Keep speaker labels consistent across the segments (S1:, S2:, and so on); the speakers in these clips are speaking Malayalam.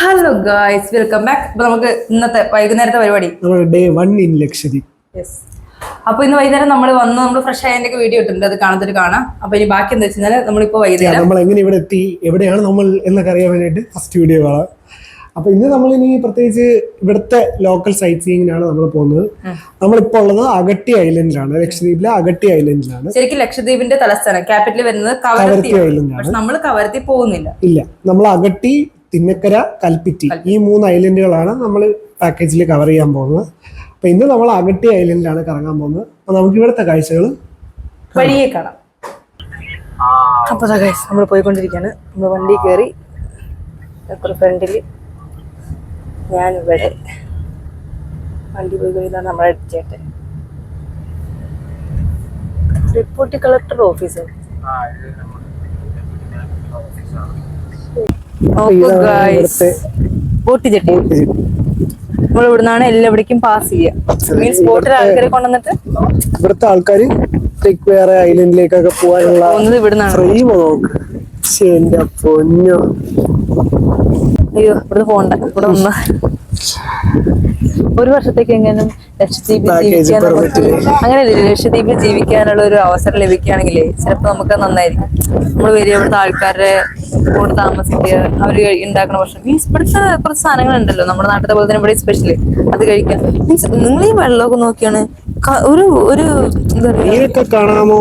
S1: Hello guys, welcome back. അപ്പൊ നമുക്ക് ഇന്നത്തെ വൈകുന്നേരത്തെ പരിപാടി
S2: ഡേ 1 ഇൻ ലക്ഷദ്വീപ്.
S1: അപ്പൊ ഇന്ന് വൈകുന്നേരം നമ്മൾ ഫ്രഷ് ആയതിന്റെ വീഡിയോ ഇട്ടുണ്ട്, അത് കാണാം. അപ്പൊ ഇനി ബാക്കി എന്താ വെച്ചാൽ നമ്മളിപ്പോ വൈകുന്നേരം
S2: നമ്മൾ എങ്ങനെ ഇവിടെ എത്തി, എവിടെയാണ് നമ്മൾ എന്നൊക്കെ അറിയാൻ വേണ്ടിയിട്ട് ഫസ്റ്റ് വീഡിയോ കാണാം. അപ്പൊ ഇന്ന് നമ്മൾ ഇനി പ്രത്യേകിച്ച് ഇവിടുത്തെ ലോക്കൽ സൈറ്റ് സീയിങ്ങിനാണ് നമ്മൾ പോകുന്നത്. നമ്മളിപ്പോ ഉള്ളത് അഗട്ടി ഐലൻഡിലാണ്, ലക്ഷദ്വീപിലെ അഗട്ടി ഐലൻഡിലാണ്.
S1: ശരിക്കും ലക്ഷദ്വീപിന്റെ തലസ്ഥാനം ക്യാപിറ്റൽ വരുന്നത് കവരത്തി ഐലൻഡാണ്. നമ്മൾ കവരത്തി പോകുന്നില്ല.
S2: ഇല്ല, നമ്മൾ അഗട്ടി, തിന്നക്കര, കൽപ്പിറ്റി ഈ 3 ഐലൻഡുകളാണ് നമ്മൾ പാക്കേജിൽ കവർ ചെയ്യാൻ പോകുന്നത്. അപ്പൊ ഇന്ന് നമ്മൾ അഗട്ടി ഐലൻഡിലാണ് കറങ്ങാൻ പോകുന്നത്. അപ്പൊ നമുക്ക് ഇവിടുത്തെ കാഴ്ചകൾ
S1: വഴിയെ കാണാം. അപ്പൊ നമ്മൾ പോയിക്കൊണ്ടിരിക്കുകയാണ്. നമ്മൾ വണ്ടി കയറി ഫ്രണ്ടില് ഞാനിവിടെ വണ്ടി പോയിക്കൊണ്ടിരുന്ന നമ്മളെ ചേട്ടൻ deputy collector officer. Boat jetty നമ്മൾ ഇവിടുന്നാണ് എല്ലാവിടേക്കും പാസ് ചെയ്യുക. മീൻസ് ബോട്ടിൽ ആൾക്കാരെ കൊണ്ടുവന്നിട്ട്
S2: ഇവിടുത്തെ ആൾക്കാർ വേറെ ഐലൻഡിലേക്കൊക്കെ പോകാനുള്ള
S1: ഇവിടുന്നാണ്.
S2: എന്റെ പൊന്നോ,
S1: അയ്യോ ഇവിടെ പോണ്ട, ഇവിടെ വന്ന ഒരു വർഷത്തേക്ക് എങ്ങനെയും ലക്ഷദ്വീപിൽ ജീവിക്കാൻ അങ്ങനെ ലക്ഷദ്വീപിൽ ജീവിക്കാനുള്ള ഒരു അവസരം ലഭിക്കുകയാണെങ്കിലേ ചിലപ്പോൾ നമുക്ക് നന്നായിരിക്കും. നമ്മൾ വരിക, ഇവിടുത്തെ ആൾക്കാരുടെ കൂടെ താമസിക്കുക, അവര് ഉണ്ടാക്കുന്ന ഭക്ഷണം. മീൻസ് ഇവിടുത്തെ കുറച്ച് സാധനങ്ങൾ ഉണ്ടല്ലോ നമ്മുടെ നാട്ടിലെ പോലെ തന്നെ ഇവിടെ സ്പെഷ്യല്, അത് കഴിക്കാം. മീൻസ് നിങ്ങൾ ഈ വെള്ളമൊക്കെ നോക്കിയാണ് ഒരു എന്താ പറയുക,
S2: കാണാമോ,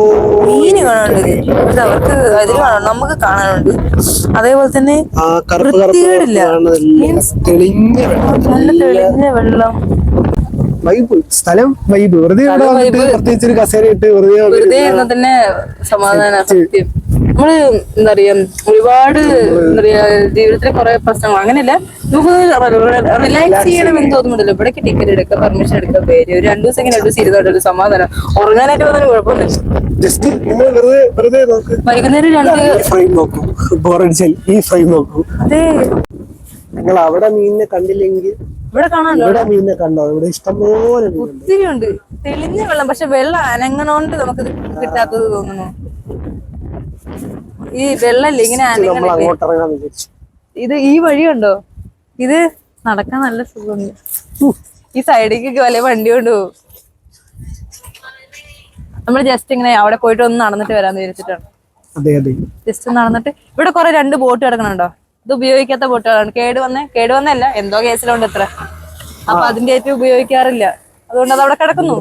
S1: മീന് കാണാനുണ്ട്, അവർക്ക് അതിൽ കാണാം, നമുക്ക് കാണാനുണ്ട്. അതേപോലെ തന്നെ വൃത്തികേടില്ല, മീൻസ് നല്ല തെളിഞ്ഞ വെള്ളം,
S2: സ്ഥലം വൈബ്. വെറുതെ പ്രത്യേകിച്ച് കസേര ഇട്ട്
S1: വെറുതെ ഇരുന്ന തന്നെ സമാധാന. സത്യം നമ്മള് എന്താ പറയാ, ഒരുപാട് എന്താ പറയാ ജീവിതത്തിലെ കുറെ പ്രശ്നങ്ങൾ അങ്ങനെയല്ല, നമുക്ക് റിലാക്സ് ചെയ്യണമെന്ന് തോന്നുന്നുണ്ടല്ലോ. ഇവിടേക്ക് ടിക്കറ്റ് എടുക്കുക, പെർമിഷൻ എടുക്കുക, പേര് ഒരു 2 ദിവസം 2 ദിവസം ഇരുന്നോട്ടൊരു സമാധാനം. ഉറങ്ങാനായിട്ട് വന്നാലും കുഴപ്പമൊന്നുമില്ല. വൈകുന്നേരം 2
S2: ഫ്രെയിം നോക്കൂ, ഈ ഫ്രെയിം നോക്കൂ.
S1: അതെ,
S2: നിങ്ങൾ അവിടെ മീനിനെ കണ്ടില്ലെങ്കിൽ
S1: ഇവിടെ കാണാനോ,
S2: ഇവിടെ മീനിനെ കണ്ടോ? ഇവിടെ ഇഷ്ടംപോലെ
S1: ഒത്തിരി ഉണ്ട്, തെളിഞ്ഞ വെള്ളം. പക്ഷെ വെള്ളം അനങ്ങണോണ്ട് നമുക്കിത് കിട്ടാത്തത് തോന്നുന്നു. ഈ വെള്ളല്ലേ ഇങ്ങനെ അനങ്ങണ. ഇത് ഈ വഴിയുണ്ടോ, ഇത് നടക്കാൻ നല്ല സുഖമുണ്ട്. ഈ സൈഡിലേക്ക് വല്ല വണ്ടി കൊണ്ട് പോകും. നമ്മൾ ജസ്റ്റ് ഇങ്ങനെ അവിടെ പോയിട്ട് ഒന്ന് നടന്നിട്ട് വരാന്ന് വിചാരിച്ചിട്ടാണ്. ജസ്റ്റ് നടന്നിട്ട് ഇവിടെ കുറെ 2 ബോട്ട് കിടക്കണുണ്ടോ, ഇത് ഉപയോഗിക്കാത്ത ബോട്ടുകളാണ്. കേടുവന്നല്ല, എന്തോ കേസിലുണ്ട് ഇത്ര. അപ്പൊ അതിന്റെ ഏറ്റവും ഉപയോഗിക്കാറില്ല, അതുകൊണ്ട് അത് അവിടെ കിടക്കുന്നു.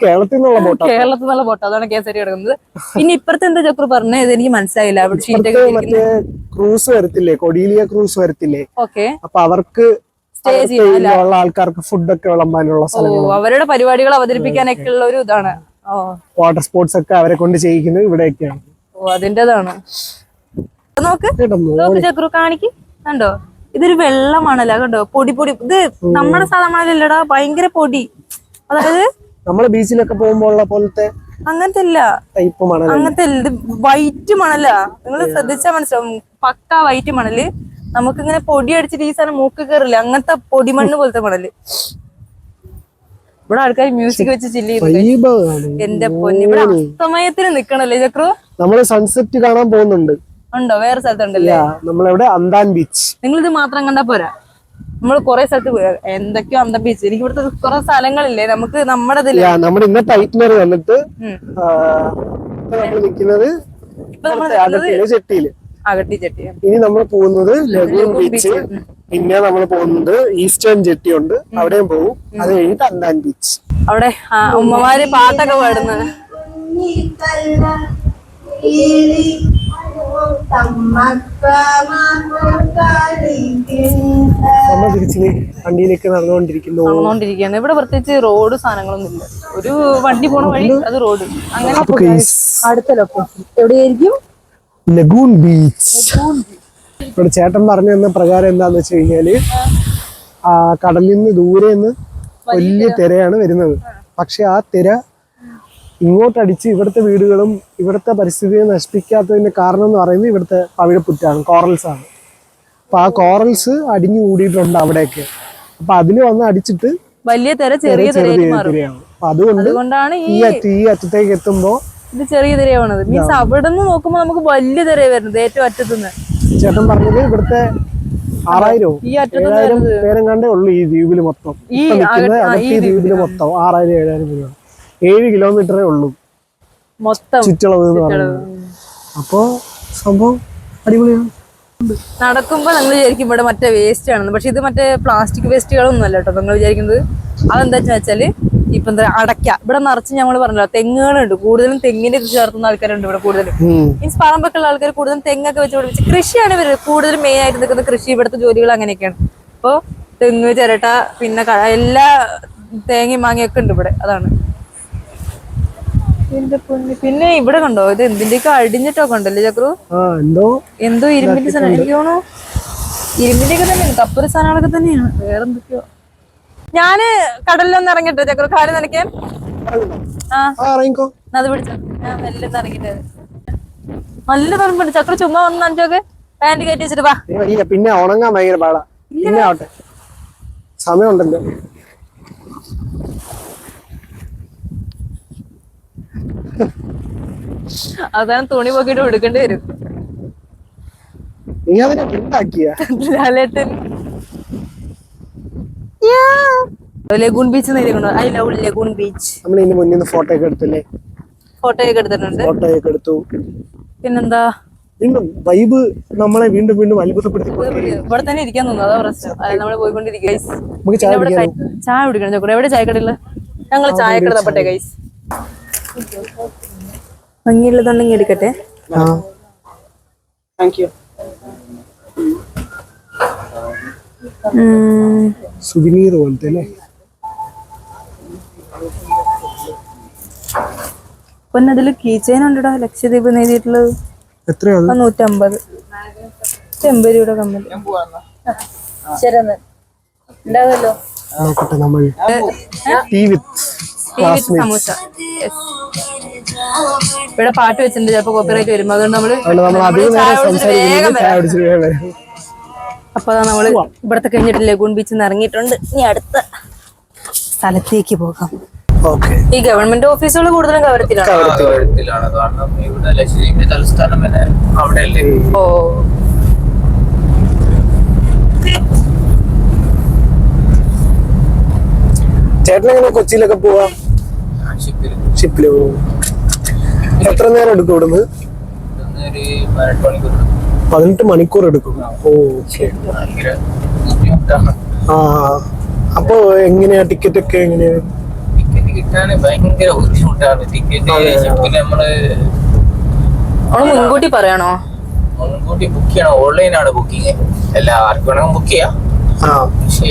S1: കേരളത്തിൽ നിന്നുള്ള ബോട്ട്, അതാണ് കേസരി കിടക്കുന്നത്. പിന്നെ ഇപ്പുറത്തെ എന്താ ചക്രു പറഞ്ഞത്, ഇത് എനിക്ക് മനസ്സിലായില്ല.
S2: ക്രൂസ് വരത്തില്ലേ, കൊടീലിയ ക്രൂസ് വരത്തില്ലേ?
S1: ഓക്കെ,
S2: അപ്പൊ അവർക്ക് സ്റ്റേ ചെയ്യാനുള്ള ആൾക്കാർക്ക് ഫുഡൊക്കെ വിളമ്പാനുള്ള സ്ഥലങ്ങൾ,
S1: അവരുടെ പരിപാടികൾ അവതരിപ്പിക്കാനൊക്കെ ഉള്ള ഒരു ഇതാണ്.
S2: വാട്ടർ സ്പോർട്സ് ഒക്കെ അവരെ കൊണ്ട് ചെയ്യിക്കുന്നത് ഇവിടെയൊക്കെയാണ്.
S1: അതിന്റേതാണ്. നോക്ക് ചക്രു കാണിക്ക്, കണ്ടോ? ഇതൊരു വെള്ള മണല, കണ്ടോ? പൊടി. ഇത് നമ്മുടെ സാധാ മണലല്ലടാ, ഭയങ്കര പൊടി. അതായത്
S2: നമ്മള് ബീച്ചിലൊക്കെ പോകുമ്പോ പോലത്തെ
S1: അങ്ങനത്തെ അല്ല,
S2: ടൈപ്പ് മണൽ.
S1: അങ്ങനത്തെ ഇത് വൈറ്റ് മണല. നിങ്ങൾ ശ്രദ്ധിച്ചാൽ മനസ്സിലാവും, പക്ക വൈറ്റ് മണല്. നമുക്കിങ്ങനെ പൊടി അടിച്ചിട്ട് ഈ സാധനം മൂക്ക് കയറില്ല, അങ്ങനത്തെ പൊടിമണ്ണ് പോലത്തെ മണല്. ഇവിടെ ആൾക്കാർ മ്യൂസിക് വെച്ച് ചില്ല് ചെയ്യുന്നുണ്ട്. എന്റെ പൊന്നി, ഇവിടെ അസ്തമയത്തിന് നിക്കണല്ലേ ചക്രു?
S2: നമ്മള് സൺസെറ്റ് കാണാൻ പോകുന്നുണ്ട്.
S1: ഉണ്ടോ? വേറെ സ്ഥലത്തുണ്ടല്ലേ?
S2: നമ്മളെവിടെ അന്താൻ ബീച്ച്.
S1: നിങ്ങൾ ഇത് മാത്രം കണ്ടാ പോരാ, നമ്മൾ കുറെ സ്ഥലത്ത് എന്തൊക്കെയോ അന്താൻ ബീച്ച്. എനിക്ക് ഇവിടുത്തെ കുറെ സ്ഥലങ്ങളില്ലേ, നമുക്ക് നമ്മുടെ
S2: ഇന്നത്തെ ഐറ്റിനറി വന്നിട്ട് നമ്മൾ നിൽക്കുന്നത് ചെട്ടിയില്, അഗട്ടി ജെട്ടി. ഇനി നമ്മൾ പോകുന്നത് ലഗൂൺ ബീച്ച്, പിന്നെ നമ്മൾ പോകുന്നത് ഈസ്റ്റേൺ ജെട്ടി ഉണ്ട്, അവിടെയും പോകും. അത് കഴിഞ്ഞിട്ട് അന്താൻ ബീച്ച്.
S1: അവിടെ ഉമ്മമാര് പാട്ടൊക്കെ പാടുന്നത്.
S2: നമ്മൾ തിരിച്ച് വണ്ടിയിലേക്ക് നടന്നുകൊണ്ടിരിക്കുകയാണ്.
S1: ഇവിടെ പ്രത്യേകിച്ച് റോഡ് സാധനങ്ങളൊന്നും ഇല്ല, ഒരു വണ്ടി പോണ വഴി, അത് റോഡ്. അങ്ങനെ അടുത്ത ലൊക്കേഷൻ എവിടെയായിരിക്കും?
S2: Lagoon beach. ഇവിടെ ചേട്ടൻ പറഞ്ഞു തന്ന പ്രകാരം എന്താന്ന് വെച്ച് കഴിഞ്ഞാല്, കടലിൽ നിന്ന് ദൂരെ നിന്ന് വലിയ തിരയാണ് വരുന്നത്. പക്ഷെ ആ തിര ഇങ്ങോട്ടടിച്ച് ഇവിടുത്തെ വീടുകളും ഇവിടുത്തെ പരിസ്ഥിതിയെ നശിപ്പിക്കാത്തതിന്റെ കാരണം എന്ന് പറയുന്നത് ഇവിടുത്തെ പവിഴപ്പുറ്റാണ്, കോറൽസ് ആണ്. അപ്പൊ ആ കോറൽസ് അടിഞ്ഞു കൂടിയിട്ടുണ്ട് അവിടെയൊക്കെ. അപ്പൊ അതില് വന്ന് അടിച്ചിട്ട്
S1: വലിയ തിര ചെറിയ തിരയാണ്.
S2: അപ്പൊ അതുകൊണ്ടാണ് ഈ അറ്റത്തേക്ക് എത്തുമ്പോ
S1: ഇത് ചെറിയ തിരയാവണത്. മീൻസ് അവിടെ നിന്ന് നോക്കുമ്പോ നമുക്ക് വലിയ തിര വരുന്നത് ഏറ്റവും അറ്റത്തുനിന്ന്.
S2: ചേട്ടൻ പറഞ്ഞത് ഇവിടുത്തെ 6000
S1: ഈ അറ്റത്ത്
S2: 7000 പേരും കണ്ടേ ഉള്ളൂ ഈ ദ്വീപില് മൊത്തം.
S1: ഈ
S2: ഈ ദ്വീപില് മൊത്തം 6000 7000 പേരാണ്. 7 കിലോമീറ്ററേ ഉള്ളൂ
S1: മൊത്തം
S2: ചുറ്റളവ് എന്ന് പറയുന്നത്. അപ്പൊ സംഭവം അടിപൊളിയാണ്.
S1: നടക്കുമ്പോ നിങ്ങൾ വിചാരിക്കും ഇവിടെ മറ്റേ വേസ്റ്റ് ആണെന്ന്, പക്ഷെ ഇത് മറ്റേ പ്ലാസ്റ്റിക് വേസ്റ്റുകളൊന്നും അല്ല കേട്ടോ നിങ്ങൾ വിചാരിക്കുന്നത്. അതെന്താ വെച്ചാല് ഇപ്പൊ എന്താ അടയ്ക്ക ഇവിടെ നിറച്ച് ഞങ്ങൾ പറഞ്ഞല്ലോ തെങ്ങുകളുണ്ട്, കൂടുതലും തെങ്ങിന്റെ ഇത് ചേർത്തുന്ന ആൾക്കാരുണ്ട് ഇവിടെ കൂടുതലും. മീൻസ് പറമ്പൊക്കെ ഉള്ള ആൾക്കാർ കൂടുതലും തെങ്ങൊക്കെ വെച്ച് പിടിപ്പിച്ച് കൃഷിയാണ് ഇവര് കൂടുതലും മെയിൻ ആയിട്ട് നിൽക്കുന്ന കൃഷി. ഇവിടുത്തെ ജോലികൾ അങ്ങനെയൊക്കെയാണ്. അപ്പൊ തെങ്ങ് ചിരട്ട പിന്നെ എല്ലാ തേങ്ങയും മാങ്ങയൊക്കെ ഉണ്ട് ഇവിടെ. അതാണ് പിന്നെ ഇവിടെ കണ്ടോ ഇത് എന്തിന്റെയൊക്കെ അടിഞ്ഞിട്ടൊക്കെ ഉണ്ടല്ലേ ചക്രു, എന്തോ ഇരുമ്പിന്റെ സാധനം. എനിക്ക് തോന്നുന്നു ഇരുമ്പിന്റെ ഒക്കെ തന്നെയാണ്, കപ്പറ് സാധനങ്ങളൊക്കെ തന്നെയാണ്. വേറെ എന്തൊക്കെയോ. ഞാന് കടലിലൊന്ന് ഇറങ്ങിട്ടോ ചക്രു, കാല് നനയ്ക്കാൻ. അത് പിടിച്ചോ, ഞാൻ മെല്ലെ ഇറങ്ങിട്ടേ. നല്ല തണുപ്പുണ്ട് ചക്രു, ചുമ്മാ വന്ന് നനച്ചോക്കെ. പാന്റ് കയറ്റി വെച്ചിട്ട് വാ.
S2: പിന്നെ ഉണങ്ങാൻ ഭയങ്കര പാടാ. പിന്നെ ആവട്ടെ, സമയമുണ്ടല്ലോ.
S1: അതാണ് തുണി പോക്കിട്ട് എടുക്കേണ്ടി വരും. Lagoon beach I love lagoon beach.
S2: നമ്മൾ ഇതിന് മുന്നിൽ ഫോട്ടോ ഒക്കെ എടുത്തില്ലേ?
S1: ഫോട്ടോ ഒക്കെ എടുത്തിട്ടുണ്ട്.
S2: ഫോട്ടോ ഒക്കെ എടുത്തു.
S1: പിന്നെന്താ
S2: വീണ്ടും വൈബ് നമ്മളെ വീണ്ടും വീണ്ടും അത്ഭുതപ്പെടുത്തി.
S1: ഇവിടെ തന്നെ ഇരിക്കാൻ തോന്നുന്നു, അതാ പ്രശ്നം. നമ്മള് പോയിക്കൊണ്ടിരിക്കുക.
S2: ചായ
S1: കുടിക്കണം ചോക്കട്ടെ. എവിടെ ചായക്കടയില്ല? ഞങ്ങൾ ചായക്കട തപ്പട്ടെ ഗൈസ്. ഭംഗിയുള്ളതുണ്ടെങ്കിൽ എടുക്കട്ടെ.
S2: സുവനീർ പോലത്തെ അല്ലേ?
S1: പിന്നെ അതില് കീ ചെയിൻ ഉണ്ടോ ലക്ഷദ്വീപ് എഴുതിയിട്ടുള്ളത്.
S2: എത്രയാണ്?
S1: 150 രൂപയുടെ കമ്മല്. ശരി ഉണ്ടാവുമല്ലോ.
S2: നോക്കട്ടെ നമ്മൾ
S1: സമൂസ. ഇവിടെ പാട്ട് വെച്ചിട്ടുണ്ട്, ചിലപ്പോ കോപ്പിറൈറ്റ് വരും. അതുകൊണ്ട് നമ്മള് അപ്പൊ നമ്മള് ഇവിടത്തെ കഴിഞ്ഞിട്ട് ലഗൂൺ ബീച്ചിൽ നിന്ന് ഇറങ്ങിയിട്ടുണ്ട്. ഇനി അടുത്ത സ്ഥലത്തേക്ക് പോകാം. ഈ ഗവൺമെന്റ് ഓഫീസുകൾ കൂടുതലും കവരത്തിലാണ്.
S3: കാരണം ഇവിടെ ലക്ഷദ്വീപിന്റെ തലസ്ഥാനം അവിടെയല്ലേ.
S1: ഓ
S2: ചേട്ടനെങ്ങനെ കൊച്ചിയിലൊക്കെ പോവാ? ഷിപ്പില് പോവും. എത്ര നേരം എടുക്കും ഇവിടുന്ന്? 18 മണിക്കൂർ എടുക്കും.
S3: അപ്പൊ
S2: എങ്ങനെയാ ടിക്കറ്റ് ഒക്കെ? എങ്ങനെയാ
S3: ടിക്കറ്റ് കിട്ടാൻ ഭയങ്കര ബുദ്ധിമുട്ടാണ്. ടിക്കറ്റ് നമ്മള്
S1: മുൻകൂട്ടി പറയണോ?
S3: മുൻകൂട്ടി ബുക്ക് ചെയ്യണം. ഓൺലൈനാണ് ബുക്കിങ്. എല്ലാവർക്കും വേണമെങ്കിൽ ബുക്ക് ചെയ്യാം. പക്ഷേ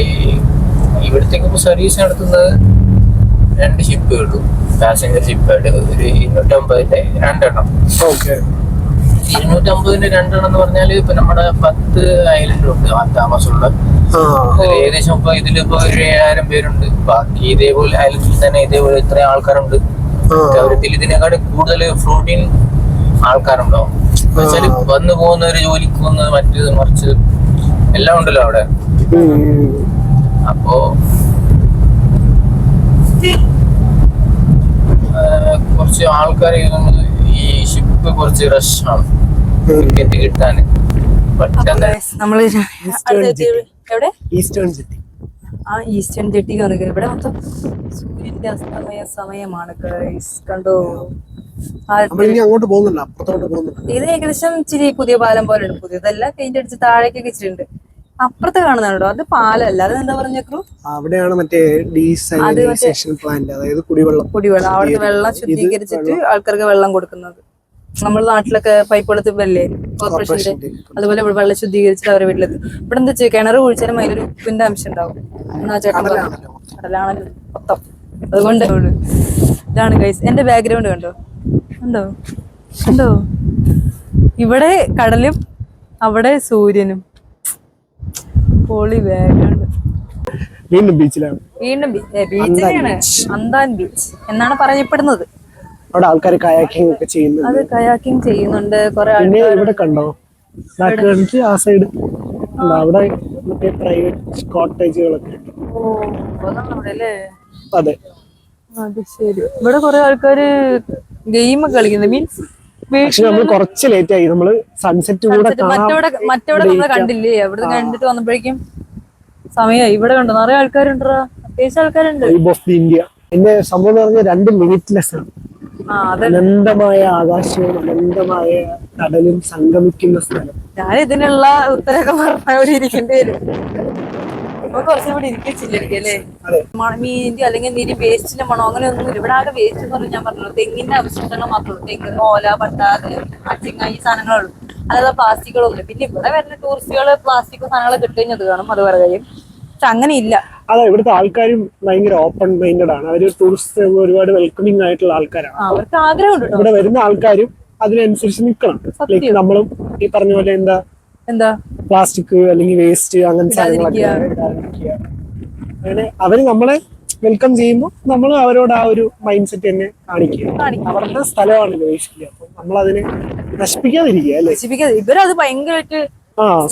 S3: ഇവിടത്തേക്ക് സർവീസ് നടത്തുന്നത് 2 ഷിപ്പ് കിട്ടും. പാസഞ്ചർ ഷിപ്പായിട്ട് ഒരു 250 രണ്ടെണ്ണം. 250 രണ്ടെണ്ണം എന്ന് പറഞ്ഞാല് ഇപ്പൊ നമ്മുടെ 10 ഐലൻഡ് ഉണ്ട് താമസമുള്ള. ഏകദേശം ഇപ്പൊ ഇതിലിപ്പോ ഒരു 7000 പേരുണ്ട്. ബാക്കി ഇതേപോലെ ഐലൻഡിൽ തന്നെ ഇതേപോലെ ഇത്രയും ആൾക്കാരുണ്ട്. ഗൗരവത്തിൽ ഇതിനെക്കാട് കൂടുതൽ ഫ്ലോട്ടിങ് ആൾക്കാരുണ്ടാവും. വെച്ചാല് വന്നു പോകുന്നവര് ജോലിക്ക് പോകുന്നത് മറ്റേത് മറിച്ച് എല്ലാം ഉണ്ടല്ലോ അവിടെ. അപ്പോ കുറച്ച് ആൾക്കാർ ഈ ഷിപ്പ് കുറച്ച് റഷാണ് ടിക്കറ്റ് കിട്ടാന്.
S1: നമ്മള്
S2: ഈസ്റ്റേൺ ജെട്ടി.
S1: ഈസ്റ്റേൺ ജെട്ടിക്ക് വന്നു. ഇവിടെ മൊത്തം സൂര്യന്റെ അസ്തമയ സമയമാണ്. കണ്ടോ?
S2: അങ്ങോട്ട് പോകുന്നുണ്ട്, അപ്പുറത്തോട്ട് പോകുന്നുണ്ട്.
S1: ഇത് ഏകദേശം ഇച്ചിരി പുതിയ പാലം പോലെ ഉണ്ട്. പുതിയതല്ല, പെയിന്റ് അടിച്ച് താഴേക്കൊക്കെ ഇച്ചിട്ടുണ്ട്. അപ്പുറത്ത് കാണുന്നുണ്ടോ? അത് പാലല്ല, അത് എന്താ പറഞ്ഞേക്കു?
S2: അവിടെയാണ് മറ്റേ ഡീസൈനേഷൻ പ്ലാന്റ്, അതായത് കുടിവെള്ളം.
S1: അവിടുത്തെ വെള്ളം ശുദ്ധീകരിച്ചിട്ട് ആൾക്കാർക്ക് വെള്ളം കൊടുക്കുന്നത്. നമ്മുടെ നാട്ടിലൊക്കെ പൈപ്പ് വെള്ളത്തില്ലേ കോർപ്പറേഷന്റെ, അതുപോലെ വെള്ളം ശുദ്ധീകരിച്ചിട്ട് അവരുടെ വീട്ടിലെത്തും. ഇവിടെ എന്താ വെച്ചാൽ കിണർ കുഴിച്ചാലും അതിലൊരു ഉപ്പിന്റെ അംശം ഉണ്ടാവും. എന്നാ ചേട്ടൻ കടലാണല്ലോ മൊത്തം. അതുകൊണ്ട് ഇതാണ് ഗൈസ് എന്റെ ബാക്ക്ഗ്രൗണ്ട്. കണ്ടോ കണ്ടോ കണ്ടോ? ഇവിടെ കടലും അവിടെ സൂര്യനും. പൊളി ബാക്ക്ഗ്രൗണ്ട്.
S2: വീണ്ടും ബീച്ചിലാണ്.
S1: വീണ്ടും ബീച്ച് തന്നെയാണ്, അന്താൻ ബീച്ച് എന്നാണ് പറയപ്പെടുന്നത്.
S2: അവിടെ ആൾക്കാർ കയാക്കിംഗ് ഒക്കെ ചെയ്യുന്നുണ്ട്.
S1: അത് കയാക്കിംഗ് ചെയ്യുന്നുണ്ട് കുറെ
S2: ആൾക്കാർ. ഇവിടെ കണ്ടോ ആ സൈഡ് അവിടെ മറ്റേ പ്രൈവറ്റ് കോട്ടേജുകളൊക്കെ.
S1: അതെ അത് ശരി. ഇവിടെ കുറെ ആൾക്കാര് ഗെയിം കളിക്കുന്നത്. മീൻസ്
S2: പക്ഷെ നമ്മൾ കുറച്ച് ലേറ്റ് ആയി. നമ്മള് സൺസെറ്റ് കൂടെ
S1: മറ്റവിടെ നമ്മള് കണ്ടില്ലേ, അവിടെ കണ്ടിട്ട് വന്നപ്പോഴേക്കും സമയമായി. ഇവിടെ കണ്ടോ നിറയെ ആൾക്കാരുണ്ടോ, അത്യാവശ്യം ആൾക്കാരുണ്ട്.
S2: ഇന്ത്യ എന്റെ സംഭവം എന്ന് പറഞ്ഞാൽ 2 മിനിറ്റ്ലെസ് ആണ്. അനന്തമായ ആകാശവും അനന്തമായ കടലും സംഗമിക്കുന്ന സ്ഥലം.
S1: ഞാൻ ഇതിനുള്ള ഉത്തരമൊക്കെ പറഞ്ഞവിടെ ഇരിക്കേണ്ടി വരും. ഇപ്പൊ കുറച്ചും കൂടി ഇരിക്കില്ലേ മീനിന്റെ അല്ലെങ്കിൽ നീര് വേസ്റ്റിന്റെ മണോ അങ്ങനെ ഒന്നുമില്ല. ഇവിടെ ആകെ വേസ്റ്റ് എന്ന് പറഞ്ഞാൽ ഞാൻ പറഞ്ഞല്ലോ തെങ്ങിന്റെ അവശിഷ്ടങ്ങൾ മാത്രമേ ഉള്ളൂ. തെങ്ങ്, ഓല, പട്ടാത്, അച്ചിങ്ങ, ഈ സാധനങ്ങളുള്ളൂ. അല്ലാതെ പ്ലാസ്റ്റിക്കുകളൊന്നും. പിന്നെ ഇവിടെ വരുന്ന ടൂറിസ്റ്റുകള് പ്ലാസ്റ്റിക് സാധനങ്ങൾ കിട്ടുന്നത് കാണും, അത് വേറെ കാര്യം. പക്ഷെ അങ്ങനെ ഇല്ല.
S2: അതെ, ഇവിടുത്തെ ആൾക്കാരും ഭയങ്കര ഓപ്പൺ മൈൻഡഡ് ആണ്. അവര് ടൂറിസ്റ്റ് ഒരുപാട് വെൽക്കമിങ് ആയിട്ടുള്ള ആൾക്കാരാണ്.
S1: അവർക്ക് ആഗ്രഹമുണ്ട്.
S2: ഇവിടെ വരുന്ന ആൾക്കാരും അതിനനുസരിച്ച് നിൽക്കണം. ലൈക്ക് നമ്മളും ഈ പറഞ്ഞ പോലെ എന്താ പ്ലാസ്റ്റിക് അല്ലെങ്കിൽ വേസ്റ്റ് അങ്ങനത്തെ സാധനങ്ങളൊക്കെ അങ്ങനെ അവര് നമ്മളെ വെൽക്കം ചെയ്യുമ്പോൾ നമ്മൾ അവരോട് ആ ഒരു മൈൻഡ് സെറ്റ് തന്നെ കാണിക്കുക. അവരുടെ സ്ഥലമാണ് ബേസിക്കലി. അപ്പൊ നമ്മൾ അതിനെ നശിപ്പിക്കാതിരിക്കുക അല്ലേ.
S1: ഇവരത് ഭയങ്കരമായിട്ട്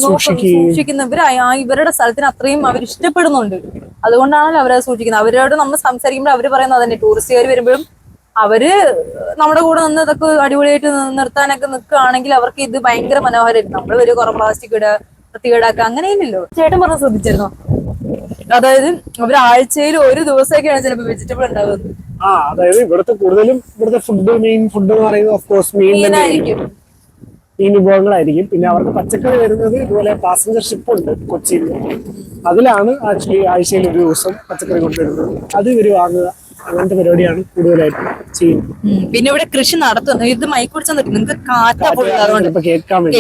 S1: സൂക്ഷിക്കുന്ന ഇവരുടെ സ്ഥലത്തിന് അത്രയും അവർ ഇഷ്ടപ്പെടുന്നുണ്ട്. അതുകൊണ്ടാണല്ലോ അവരത് സൂക്ഷിക്കുന്നത്. അവരോട് നമ്മൾ സംസാരിക്കുമ്പോൾ അവര് പറയുന്നത് തന്നെ, ടൂറിസ്റ്റുകാർ വരുമ്പോഴും അവര് നമ്മുടെ കൂടെ നിന്ന് ഇതൊക്കെ അടിപൊളിയായിട്ട് നിർത്താനൊക്കെ നിൽക്കുകയാണെങ്കിൽ അവർക്ക് ഇത് ഭയങ്കര മനോഹരമായിരിക്കും. നമ്മള് വരും കുറെ പ്ലാസ്റ്റിക് ഇടുക, വൃത്തികേടാക്കുക, അങ്ങനെയില്ലല്ലോ. ചേട്ടൻ പറഞ്ഞ ശ്രദ്ധിച്ചിരുന്നോ? അതായത് അവര് ആഴ്ചയിൽ ഒരു ദിവസമൊക്കെയാണ് ചിലപ്പോൾ വെജിറ്റബിൾ ഉണ്ടാവുന്നത്.
S2: അതായത് ഇവിടുത്തെ കൂടുതലും ഇവിടുത്തെ മെയിൻ ഫുഡ് എന്ന് പറയുന്നത് ഓഫ് കോഴ്സ് മീനായിരിക്കും. മീൻ വിഭവങ്ങളായിരിക്കും. പിന്നെ അവർക്ക് പച്ചക്കറി വരുന്നത് ഇതുപോലെ പാസഞ്ചർ ഷിപ്പ് ഉണ്ട് കൊച്ചിയിൽ. അതിലാണ് ആക്ച്വലി ആഴ്ചയിൽ ഒരു ദിവസം പച്ചക്കറി കൊണ്ടുവരുന്നത്. അത് ഇവര് വാങ്ങുക, അങ്ങനത്തെ പരിപാടിയാണ് കൂടുതലായിട്ട് ചെയ്യുന്നത്.
S1: പിന്നെ ഇവിടെ കൃഷി നടത്തുന്നു. ഇത് മൈക്ക് പിടിച്ചാൽ നിങ്ങൾക്ക്
S2: കേൾക്കാൻ വേണ്ടി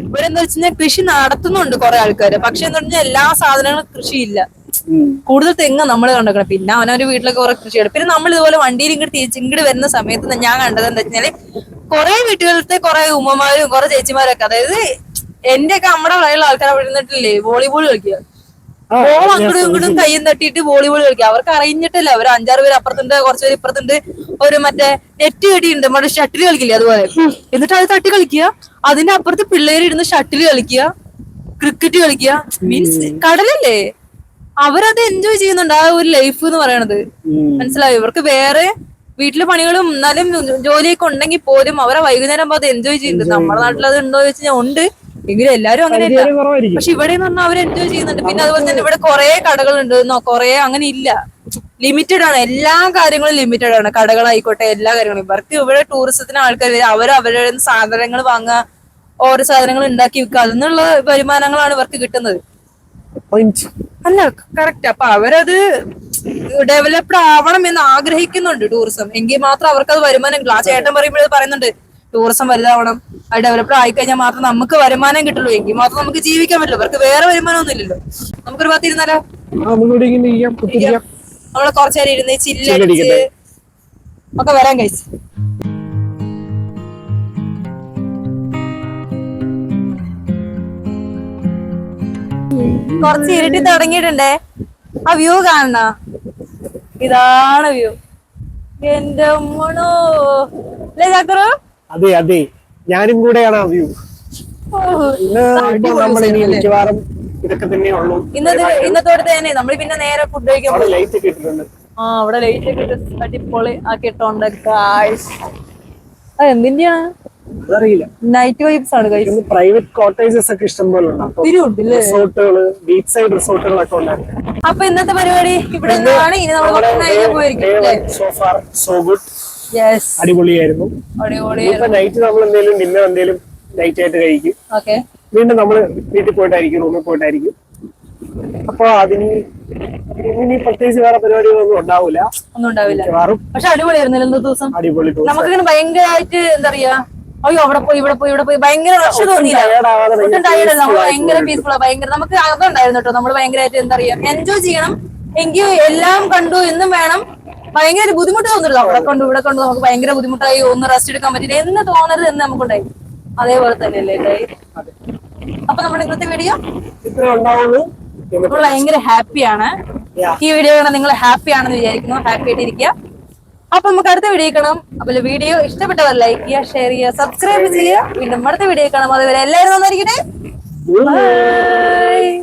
S1: ഇവിടെ എന്താ വെച്ചാൽ കൃഷി നടത്തുന്നുണ്ട് കുറെ ആൾക്കാര്. പക്ഷെ എന്താ പറഞ്ഞാൽ എല്ലാ സാധനങ്ങളും കൃഷിയില്ല. കൂടുതൽ തെങ്ങ് നമ്മൾ കണ്ടേക്കണം. പിന്നെ അവനവന്റെ വീട്ടിലൊക്കെ കുറെ കൃഷിയാണ്. പിന്നെ നമ്മൾ ഇതുപോലെ വണ്ടിയിൽ ഇങ്ങോട്ട് വരുന്ന സമയത്ത് ഞാൻ കണ്ടത് എന്താ വെച്ചാല് കുറെ വീട്ടുകളിലത്തെ കുറെ ഉമ്മമാരും കുറെ ചേച്ചിമാരൊക്കെ, അതായത് എന്റെ ഒക്കെ നമ്മുടെ പ്രായമുള്ള ആൾക്കാർ അവിടെ ഇരുന്നിട്ടില്ലേ വോളിബോൾ കളിക്കുക. ബോൾ അങ്ങോട്ടും ഇങ്ങോട്ടും കയ്യും തട്ടിയിട്ട് വോളിബോൾ കളിക്കുക. അവർക്ക് അറിഞ്ഞിട്ടില്ല. അവർ 5-6 പേര് അപ്പുറത്തുണ്ട്, കുറച്ചുപേര് ഇപ്പുറത്തുണ്ട്. ഒരു മറ്റേ നെറ്റ് കെട്ടിയിട്ടുണ്ട്, നമ്മുടെ ഷട്ടിൽ കളിക്കില്ലേ അതുപോലെ. എന്നിട്ട് അത് തട്ടി കളിക്കുക. അതിന്റെ അപ്പുറത്ത് പിള്ളേര് ഇരുന്ന് ഷട്ടിൽ കളിക്കുക, ക്രിക്കറ്റ് കളിക്കുക. മീൻസ് കടലല്ലേ, അവരത് എൻജോയ് ചെയ്യുന്നുണ്ട്. ആ ഒരു ലൈഫ് എന്ന് പറയണത് മനസ്സിലായോ? ഇവർക്ക് വേറെ വീട്ടിലെ പണികളും എന്നാലും ജോലിയൊക്കെ ഉണ്ടെങ്കിൽ പോലും അവരെ വൈകുന്നേരം അത് എൻജോയ് ചെയ്യുന്നുണ്ട്. നമ്മുടെ നാട്ടിൽ അത് ഉണ്ടോ എന്ന് വെച്ചാൽ ഉണ്ട്, എങ്കിലും എല്ലാരും അങ്ങനെയല്ല. പക്ഷെ ഇവിടെ എന്ന് പറഞ്ഞാൽ അവർ എൻജോയ് ചെയ്യുന്നുണ്ട്. പിന്നെ അതുപോലെ തന്നെ ഇവിടെ കുറെ കടകളുണ്ട്, കുറെ അങ്ങനെ ഇല്ല, ലിമിറ്റഡ് ആണ്. എല്ലാ കാര്യങ്ങളും ലിമിറ്റഡ് ആണ്. കടകളായിക്കോട്ടെ, എല്ലാ കാര്യങ്ങളും. ഇവർക്ക് ഇവിടെ ടൂറിസത്തിന് ആൾക്കാർ അവരുടെ സാധനങ്ങൾ വാങ്ങുക, ഓരോ സാധനങ്ങൾ ഉണ്ടാക്കി വിൽക്കുക, അതിനുള്ള വരുമാനങ്ങളാണ് ഇവർക്ക് കിട്ടുന്നത്. അല്ല, കറക്റ്റ്. അപ്പൊ അവരത് ഡെവലപ്ഡ് ആവണം എന്ന് ആഗ്രഹിക്കുന്നുണ്ട് ടൂറിസം. എങ്കിൽ മാത്രം അവർക്ക് അത് വരുമാനം കിട്ടും. ആ ചേട്ടൻ പറയുമ്പോഴേ പറയുന്നുണ്ട് ടൂറിസം വലുതാവണം, അത് ഡെവലപ്ഡ് ആയിക്കഴിഞ്ഞാൽ മാത്രം നമുക്ക് വരുമാനം കിട്ടുള്ളൂ, എങ്കിൽ മാത്രം നമുക്ക് ജീവിക്കാൻ പറ്റുള്ളൂ. അവർക്ക് വേറെ വരുമാനം ഒന്നും ഇല്ലല്ലോ. നമുക്കൊരു ഭാഗത്ത് ഇരുന്നാലോ? നമ്മള് കുറച്ചേരം ഇരുന്ന് ചില്ലടിച്ച് ഒക്കെ വരാൻ കഴിച്ചു. കുറച്ച് ഇരുട്ടി തുടങ്ങിയിട്ടുണ്ടേ. ആ വ്യൂ കാണണ, ഇതാണ് വ്യൂ. എന്റെ മോണോ അല്ലേ ചക്കറു?
S2: അതെ അതെ, ഞാനും കൂടെയാണ് ആ വ്യൂ. മിക്കവാറും ഇതൊക്കെ തന്നെയുള്ളൂ
S1: ഇന്നത്തോടെ തന്നെ. നമ്മൾ പിന്നെ നേരെ ഫുഡ് കഴിക്കാൻ
S2: ലൈറ്റ് ഒക്കെ ഇട്ടിട്ടുണ്ട്.
S1: അവിടെ ലൈറ്റ് ഒക്കെ ഇട്ട് അടിപൊളി ആക്കിയിട്ടുണ്ട്. എന്തിന്റെയാണ്
S2: അതറിയില്ല.
S1: നൈറ്റ് വൈബ്സ് ആണ് കഴിക്കുന്നത്.
S2: പ്രൈവറ്റ് കോട്ടേജസ് ഒക്കെ ഇഷ്ടംപോലെ ഉണ്ട്. റിസോർട്ടുകള്, ബീച്ച് സൈഡ് റിസോർട്ടുകളൊക്കെ ഉണ്ടായിരുന്നു.
S1: അപ്പൊ ഇന്നത്തെ പരിപാടി ഇവിടെ നിന്നാണ്. ഇനി നമ്മൾ
S2: അടിപൊളിയായിരുന്നു. നൈറ്റ് നമ്മൾ എന്തെങ്കിലും ഡിന്നർ എന്തെങ്കിലും നൈറ്റ് ആയിട്ട് കഴിക്കും. വീണ്ടും നമ്മള് വീട്ടിൽ പോയിട്ടായിരിക്കും, റൂമിൽ പോയിട്ടായിരിക്കും. അപ്പൊ അതിന് ഇനി പ്രത്യേകിച്ച് വേറെ പരിപാടികളൊന്നും ഉണ്ടാവില്ല.
S1: ഒന്നും ഉണ്ടാവില്ല. പക്ഷെ അടിപൊളിയായിരുന്നല്ലോ ഇന്നത്തെ ദിവസം.
S2: അടിപൊളി.
S1: നമുക്കിങ്ങനെ ഭയങ്കരമായിട്ട് എന്താ പറയാ, അയ്യോ അവിടെ പോയി ഇവിടെ പോയി ഇവിടെ പോയി ഭയങ്കര റഷ് തോന്നിയില്ല. ഭയങ്കര പീസ്ഫുൾ, ഭയങ്കര നമുക്ക് അതുണ്ടായിരുന്നു കേട്ടോ. നമ്മൾ ഭയങ്കരമായിട്ട് എന്താ പറയാ എൻജോയ് ചെയ്യണം. എങ്കിൽ എല്ലാം കണ്ടു എന്നും വേണം. ഭയങ്കര ബുദ്ധിമുട്ട് തോന്നില്ല. അവിടെ കണ്ടു ഇവിടെ കണ്ടു നമുക്ക് ഭയങ്കര ബുദ്ധിമുട്ടായി, ഒന്ന് റെസ്റ്റ് എടുക്കാൻ പറ്റില്ല എന്ന് തോന്നരുത് എന്ന് നമുക്കുണ്ടായി. അതേപോലെ തന്നെയല്ലേ ഉണ്ടായി. അപ്പൊ നമ്മുടെ ഇന്നത്തെ വീഡിയോ നമ്മൾ ഭയങ്കര ഹാപ്പിയാണ്. ഈ വീഡിയോ കാണാൻ നിങ്ങൾ ഹാപ്പി ആണെന്ന് വിചാരിക്കുന്നു. ഹാപ്പി ആയിട്ട് ഇരിക്കുക. അപ്പൊ നമുക്ക് അടുത്ത വീഡിയോ കാണാം. അപ്പൊ വീഡിയോ ഇഷ്ടപ്പെട്ടവർ ലൈക്ക് ചെയ്യുക, ഷെയർ ചെയ്യുക, സബ്സ്ക്രൈബ് ചെയ്യുക. വീണ്ടും അടുത്ത വീഡിയോ കാണാം. അതുവരെ എല്ലാവരും നന്നായിരിക്കട്ടെ. ബൈ.